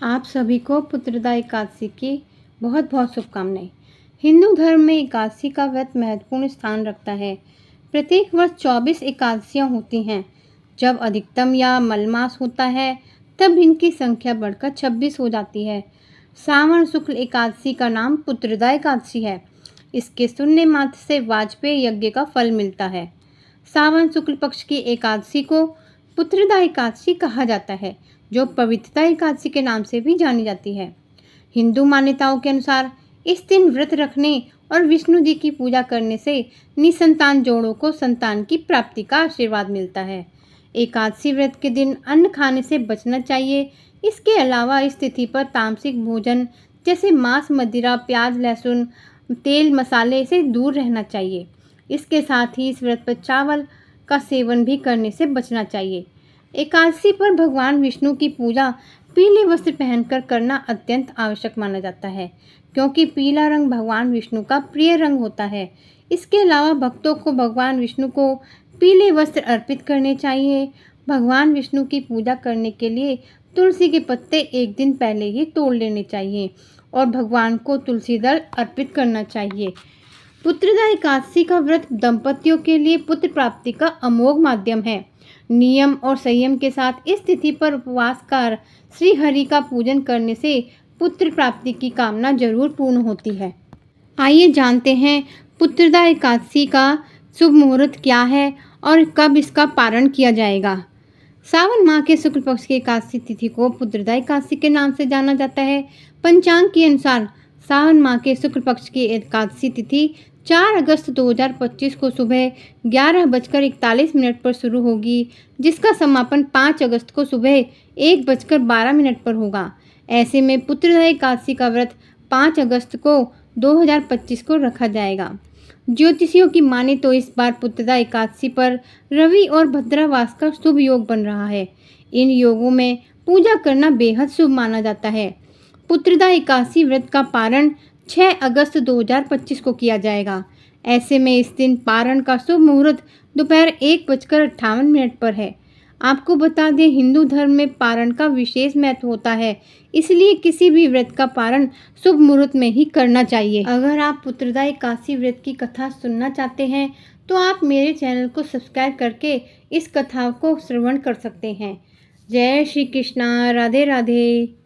आप सभी को पुत्रदा एकादशी की बहुत बहुत शुभकामनाएं। हिंदू धर्म में एकादशी का व्रत महत्वपूर्ण स्थान रखता है। प्रत्येक वर्ष 24 एकादशियां होती हैं। जब अधिकतम या मलमास होता है तब इनकी संख्या बढ़कर 26 हो जाती है। श्रावण शुक्ल एकादशी का नाम पुत्रदा एकादशी है। इसके सुनने मात्र से वाजपेयी यज्ञ का फल मिलता है। श्रावण शुक्ल पक्ष की एकादशी को पुत्रदा एकादशी कहा जाता है, जो पवित्रता एकादशी के नाम से भी जानी जाती है। हिंदू मान्यताओं के अनुसार इस दिन व्रत रखने और विष्णु जी की पूजा करने से निसंतान जोड़ों को संतान की प्राप्ति का आशीर्वाद मिलता है। एकादशी व्रत के दिन अन्न खाने से बचना चाहिए। इसके अलावा इस तिथि पर तामसिक भोजन जैसे मांस, मदिरा, प्याज, लहसुन, तेल, मसाले से दूर रहना चाहिए। इसके साथ ही इस व्रत पर चावल का सेवन भी करने से बचना चाहिए। एकादशी पर भगवान विष्णु की पूजा पीले वस्त्र पहनकर करना अत्यंत आवश्यक माना जाता है, क्योंकि पीला रंग भगवान विष्णु का प्रिय रंग होता है। इसके अलावा भक्तों को भगवान विष्णु को पीले वस्त्र अर्पित करने चाहिए। भगवान विष्णु की पूजा करने के लिए तुलसी के पत्ते एक दिन पहले ही तोड़ लेने चाहिए और भगवान को तुलसी दल अर्पित करना चाहिए। पुत्रदा एकादशी का व्रत दंपतियों के लिए पुत्र प्राप्ति का अमोघ माध्यम है। नियम और संयम के साथ इस तिथि पर उपवास कर श्री हरि का पूजन करने से पुत्र प्राप्ति की कामना जरूर पूर्ण होती है। आइए जानते हैं पुत्रदा एकादशी का शुभ मुहूर्त क्या है और कब इसका पारण किया जाएगा। सावन माह के शुक्ल पक्ष की एकादशी तिथि को पुत्रदा एकादशी के नाम से जाना जाता है। पंचांग के अनुसार सावन माह के शुक्ल पक्ष की एकादशी तिथि 4 अगस्त 2025 को सुबह 11:41 पर शुरू होगी, जिसका समापन 5 अगस्त को सुबह 1:12 पर होगा। ऐसे में पुत्रदा एकादशी का व्रत 5 अगस्त को 2025 को रखा जाएगा। ज्योतिषियों की माने तो इस बार पुत्रदा एकादशी पर रवि और भद्रावास का शुभ योग बन रहा है। इन योगों में पूजा करना बेहद शुभ माना जाता है। पुत्रदा एकादशी व्रत का पारण 6 अगस्त 2025 को किया जाएगा। ऐसे में इस दिन पारण का शुभ मुहूर्त दोपहर 1:58 पर है। आपको बता दें, हिंदू धर्म में पारण का विशेष महत्व होता है, इसलिए किसी भी व्रत का पारण शुभ मुहूर्त में ही करना चाहिए। अगर आप पुत्रदा एकादशी व्रत की कथा सुनना चाहते हैं तो आप मेरे चैनल को सब्सक्राइब करके इस कथा को श्रवण कर सकते हैं। जय श्री कृष्णा, राधे राधे।